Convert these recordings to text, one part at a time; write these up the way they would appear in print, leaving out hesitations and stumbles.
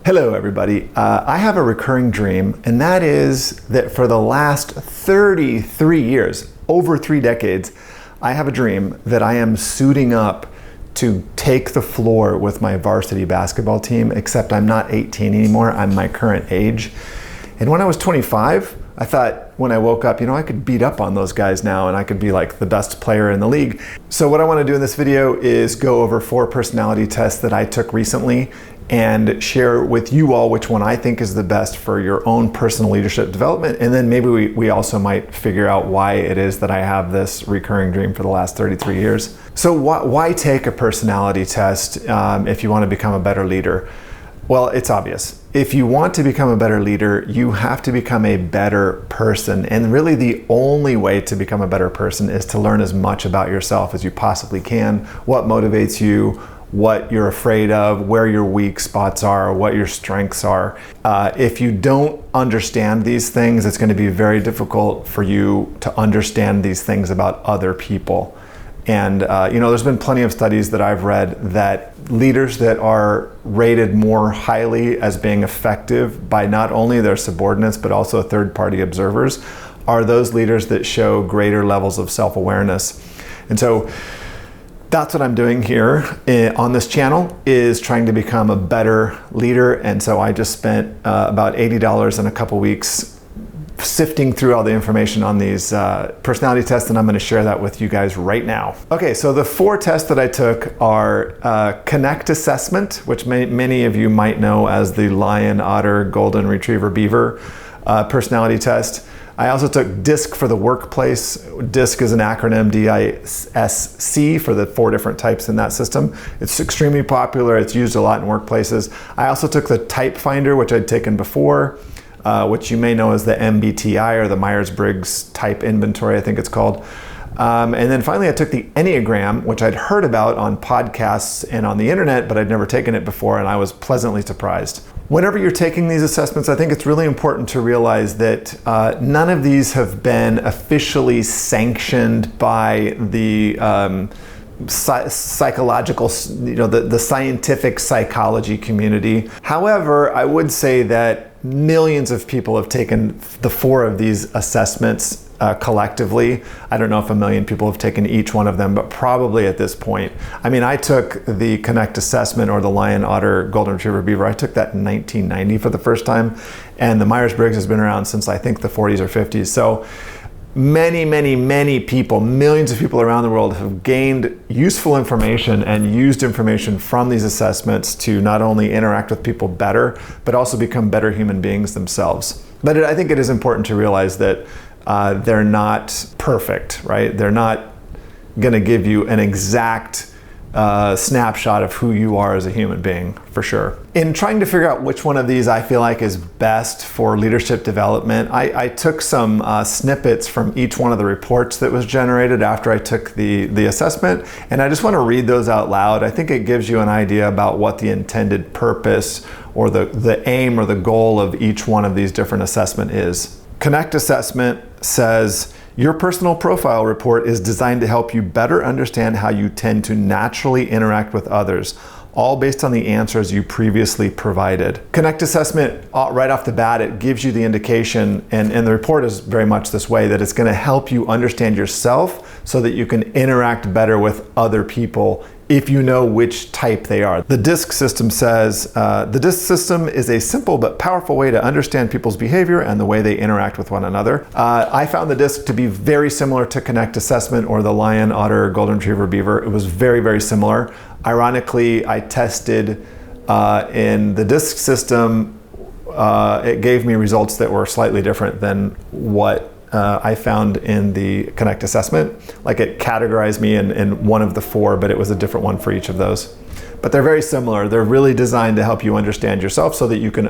Hello everybody. I have a recurring dream, and that is that for the last 33 years, over 3 decades, I have a dream that I am suiting up to take the floor with my varsity basketball team, except I'm not 18 anymore, I'm my current age. And when I was 25, I thought when I woke up, I could beat up on those guys now and I could be like the best player in the league. So what I want to do in this video is go over 4 personality tests that I took recently and share with you all which one I think is the best for your own personal leadership development. And then maybe we also might figure out why it is that I have this recurring dream for the last 33 years. So why take a personality test if you want to become a better leader? Well, it's obvious. If you want to become a better leader, you have to become a better person. And really the only way to become a better person is to learn as much about yourself as you possibly can, what motivates you, what you're afraid of, where your weak spots are, what your strengths are. If you don't understand these things, it's going to be very difficult for you to understand these things about other people. And there's been plenty of studies that I've read that leaders that are rated more highly as being effective by not only their subordinates but also third-party observers are those leaders that show greater levels of self-awareness. And so that's what I'm doing here on this channel, is trying to become a better leader. And so I just spent about $80 in a couple weeks sifting through all the information on these personality tests, and I'm going to share that with you guys right now. Okay, so the 4 tests that I took are Connect Assessment, which many of you might know as the Lion, Otter, Golden Retriever, Beaver personality test. I also took DISC for the workplace. DISC is an acronym, D-I-S-C, for the 4 different types in that system. It's extremely popular. It's used a lot in workplaces. I also took the Typefinder, which I'd taken before, which you may know as the MBTI, or the Myers-Briggs Type Inventory, I think it's called. And then finally I took the Enneagram, which I'd heard about on podcasts and on the internet, but I'd never taken it before, and I was pleasantly surprised. Whenever you're taking these assessments, I think it's really important to realize that none of these have been officially sanctioned by the psychological, the scientific psychology community. However, I would say that millions of people have taken the 4 of these assessments collectively. I don't know if 1 million people have taken each one of them, but probably at this point. I mean, I took the Connect Assessment, or the Lion, Otter, Golden Retriever, Beaver. I took that in 1990 for the first time, and the Myers-Briggs has been around since I think the 40s or 50s. So many people, millions of people around the world have gained useful information and used information from these assessments to not only interact with people better, but also become better human beings themselves. But I think it is important to realize that they're not perfect, right? They're not going to give you an exact snapshot of who you are as a human being, for sure. In trying to figure out which one of these I feel like is best for leadership development, I took some snippets from each one of the reports that was generated after I took the assessment, and I just want to read those out loud. I think it gives you an idea about what the intended purpose or the aim or the goal of each one of these different assessment is. Connect Assessment says, your personal profile report is designed to help you better understand how you tend to naturally interact with others, all based on the answers you previously provided. Connect Assessment, right off the bat, it gives you the indication, and the report is very much this way, that it's going to help you understand yourself so that you can interact better with other people if you know which type they are. The DISC system says, the DISC system is a simple but powerful way to understand people's behavior and the way they interact with one another. I found the DISC to be very similar to Connect Assessment or the Lion, Otter, Golden Retriever, Beaver. It was very, very similar. Ironically, I tested in the DISC system, it gave me results that were slightly different than what I found in the Connect Assessment. Like, it categorized me in one of the 4, but it was a different one for each of those. But they're very similar. They're really designed to help you understand yourself so that you can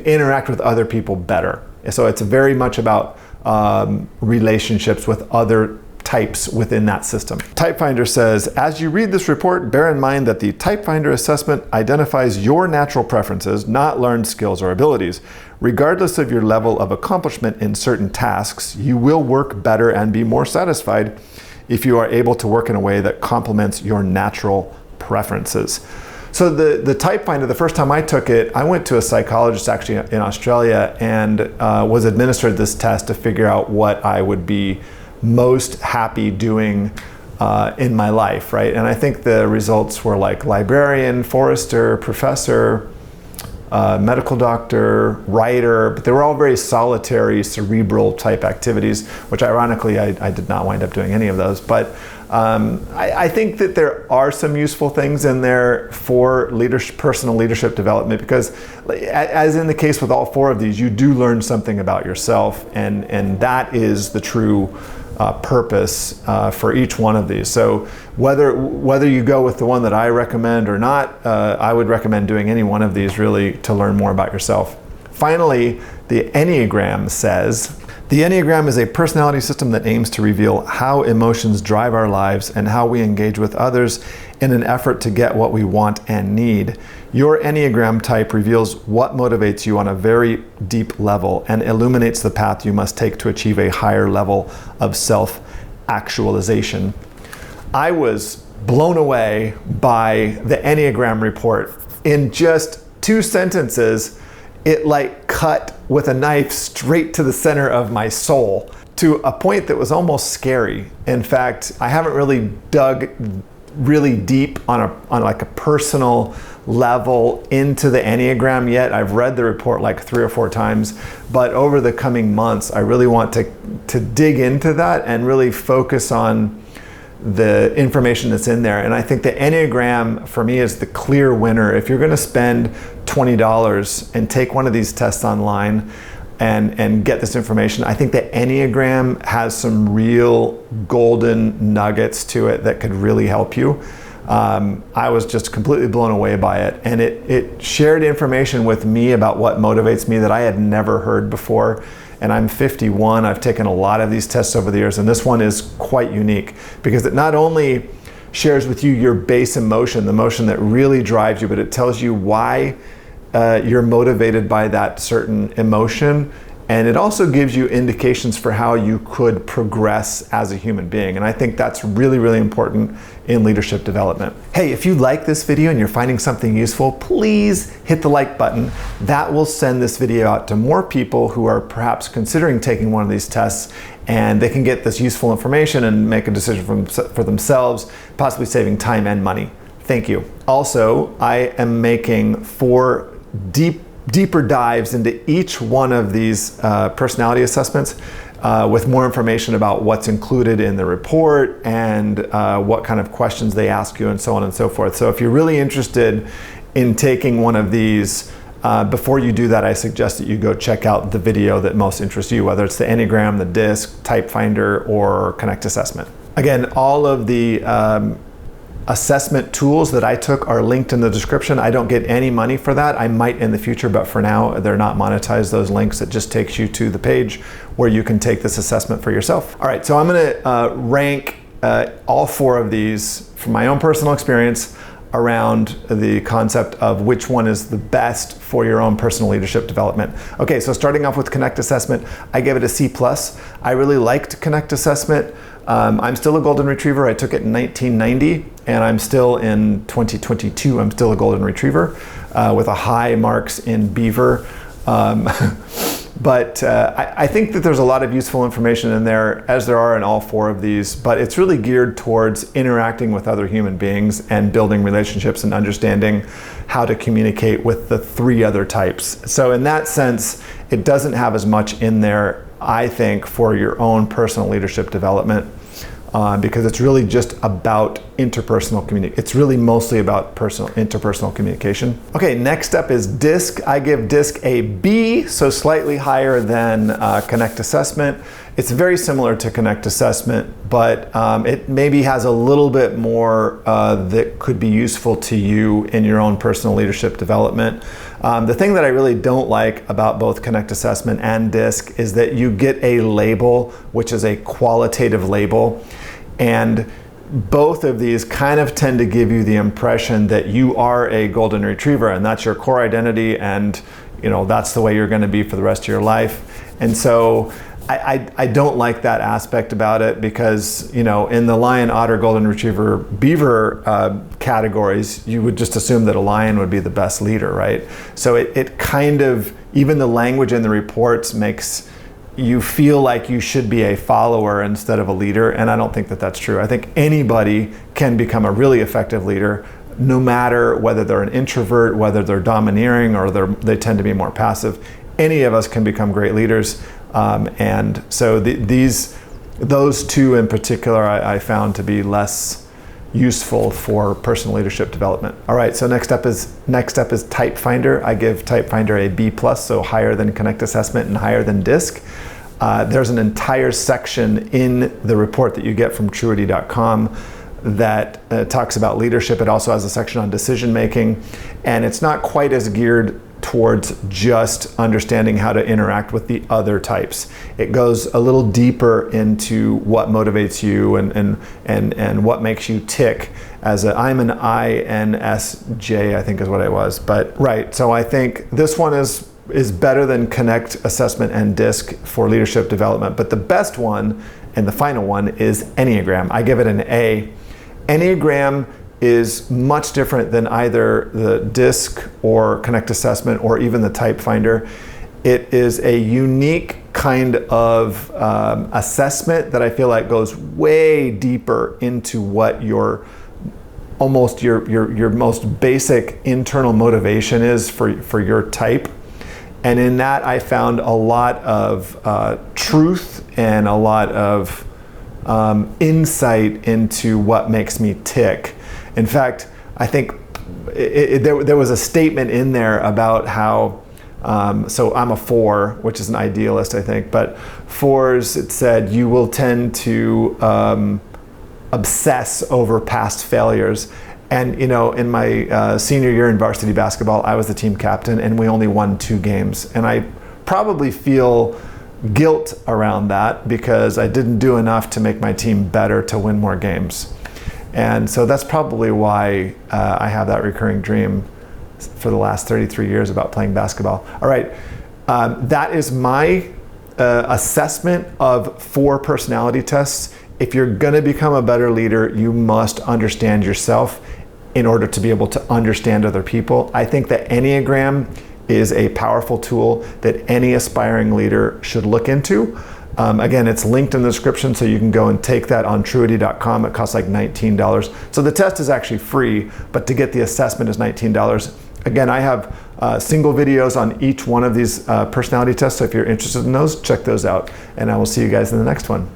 interact with other people better. So it's very much about relationships with other types within that system. Typefinder says, as you read this report, bear in mind that the Typefinder assessment identifies your natural preferences, not learned skills or abilities. Regardless of your level of accomplishment in certain tasks, you will work better and be more satisfied if you are able to work in a way that complements your natural preferences. So the Typefinder, the first time I took it, I went to a psychologist actually in Australia and was administered this test to figure out what I would be most happy doing in my life, right? And I think the results were like librarian, forester, professor, medical doctor, writer, but they were all very solitary, cerebral type activities, which ironically I did not wind up doing any of those. But I think that there are some useful things in there for personal leadership development, because as in the case with all four of these, you do learn something about yourself, and that is the true purpose for each one of these. So whether you go with the one that I recommend or not, I would recommend doing any one of these really to learn more about yourself. Finally, the Enneagram says, the Enneagram is a personality system that aims to reveal how emotions drive our lives and how we engage with others in an effort to get what we want and need. Your Enneagram type reveals what motivates you on a very deep level and illuminates the path you must take to achieve a higher level of self-actualization. I was blown away by the Enneagram report. In just 2 sentences, it like cut with a knife straight to the center of my soul, to a point that was almost scary. In fact, I haven't really dug really deep on like a personal level into the Enneagram yet. I've read the report like 3 or 4 times, but over the coming months, I really want to dig into that and really focus on the information that's in there. And I think the Enneagram for me is the clear winner. If you're going to spend $20 and take one of these tests online and get this information, I think the Enneagram has some real golden nuggets to it that could really help you. I was just completely blown away by it, and it shared information with me about what motivates me that I had never heard before. And I'm 51, I've taken a lot of these tests over the years, and this one is quite unique because it not only shares with you your base emotion, the emotion that really drives you, but it tells you why you're motivated by that certain emotion. And it also gives you indications for how you could progress as a human being. And I think that's really, really important in leadership development. Hey, if you like this video and you're finding something useful, please hit the like button. That will send this video out to more people who are perhaps considering taking one of these tests, and they can get this useful information and make a decision for themselves, possibly saving time and money. Thank you. Also, I am making 4 deeper dives into each one of these personality assessments with more information about what's included in the report and what kind of questions they ask you and so on and so forth. So if you're really interested in taking one of these, before you do that, I suggest that you go check out the video that most interests you, whether it's the Enneagram, the DISC, Typefinder, or Connect Assessment. Again, all of the assessment tools that I took are linked in the description. I don't get any money for that. I might in the future, but for now, they're not monetized, those links. It just takes you to the page where you can take this assessment for yourself. All right, so I'm gonna rank all 4 of these from my own personal experience around the concept of which one is the best for your own personal leadership development. Okay, so starting off with Connect Assessment, I gave it a C+. I really liked Connect Assessment. I'm still a Golden Retriever. I took it in 1990, and I'm still in 2022. I'm still a Golden Retriever with a high marks in Beaver. But I think that there's a lot of useful information in there, as there are in all 4 of these, but it's really geared towards interacting with other human beings and building relationships and understanding how to communicate with the 3 other types. So in that sense, it doesn't have as much in there, I think, for your own personal leadership development. Because it's really just about interpersonal communication. It's really mostly about interpersonal communication. Okay, next up is DISC. I give DISC a B, so slightly higher than Connect Assessment. It's very similar to Connect Assessment, but it maybe has a little bit more that could be useful to you in your own personal leadership development. The thing that I really don't like about both Connect Assessment and DISC is that you get a label, which is a qualitative label, and both of these kind of tend to give you the impression that you are a Golden Retriever and that's your core identity, and that's the way you're going to be for the rest of your life. And so I don't like that aspect about it because, in the lion, otter, golden retriever, beaver categories, you would just assume that a lion would be the best leader, right? So it kind of, even the language in the reports makes you feel like you should be a follower instead of a leader, and I don't think that that's true. I think anybody can become a really effective leader, no matter whether they're an introvert, whether they're domineering, or they tend to be more passive. Any of us can become great leaders. And so those two in particular I found to be less useful for personal leadership development. All right, so next up is Typefinder. I give Typefinder a B+, so higher than Connect Assessment and higher than DISC. There's an entire section in the report that you get from Truity.com that talks about leadership. It also has a section on decision making, and it's not quite as geared towards just understanding how to interact with the other types. It goes a little deeper into what motivates you and what makes you tick. I'm an INSJ, I think is what I was. But right, so I think this one is better than Connect, Assessment, and DISC for leadership development. But the best one and the final one is Enneagram. I give it an A. Enneagram is much different than either the DISC or Connect Assessment or even the Typefinder. It is a unique kind of assessment that I feel like goes way deeper into what your most basic internal motivation is for your type. And in that I found a lot of truth and a lot of insight into what makes me tick. In fact, I think there was a statement in there about how, so I'm a 4, which is an idealist, I think, but 4s, it said, you will tend to obsess over past failures. And in my senior year in varsity basketball, I was the team captain, and we only won 2 games. And I probably feel guilt around that because I didn't do enough to make my team better to win more games. And so that's probably why I have that recurring dream for the last 33 years about playing basketball. All right, that is my assessment of 4 personality tests. If you're gonna become a better leader, you must understand yourself in order to be able to understand other people. I think that Enneagram is a powerful tool that any aspiring leader should look into. Again, it's linked in the description, so you can go and take that on Truity.com. It costs like $19. So the test is actually free, but to get the assessment is $19. Again, I have single videos on each one of these personality tests, so if you're interested in those, check those out. And I will see you guys in the next one.